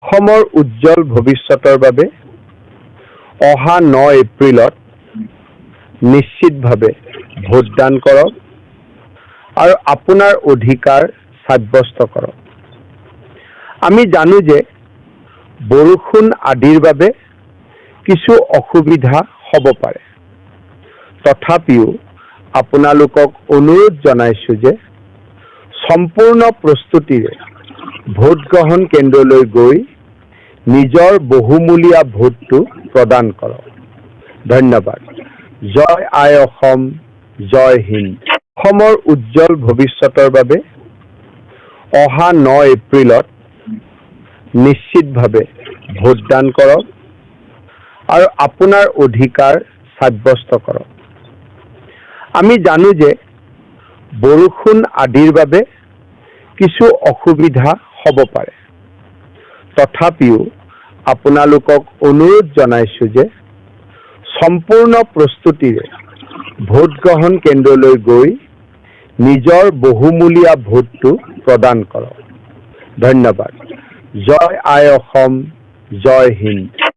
অসমৰ উজ্জ্বল ভৱিষ্যতৰ বাবে অহা 9 এপ্ৰিলত নিশ্চিতভাৱে ভোটদান কৰক আৰু আপোনাৰ অধিকাৰ সাব্যস্ত কৰক। আমি জানো যে বৰষুণ আদিৰ বাবে কিছু অসুবিধা হ'ব পাৰে। তথাপিও আপোনালোকক অনুৰোধ জনাইছো যে সম্পূৰ্ণ প্ৰস্তুতিৰে ভোট গ্ৰহণ কেন্দ্ৰলৈ গৈ নিজৰ বহুমূলীয়া ভোটটো প্ৰদান কৰক। ধন্যবাদ। জয় আই অসম, জয় হিন্দ। অসমৰ উজ্জ্বল ভৱিষ্যতৰ বাবে অহা 9 এপ্ৰিলত নিশ্চিতভাৱে ভোটদান কৰক আৰু আপোনাৰ অধিকাৰ সাব্যস্ত কৰক। আমি জানো যে বৰষুণ আদিৰ বাবে কিছু অসুবিধা হ'ব পাৰে। তথাপিও আপোনালোকক অনুৰোধ জনাইছো যে সম্পূৰ্ণ প্ৰস্তুতিৰে ভোট গ্ৰহণ কেন্দ্ৰলৈ গৈ নিজৰ বহুমূলীয়া ভোটটো প্ৰদান কৰক। ধন্যবাদ। জয় আই অসম, জয় হিন্দ।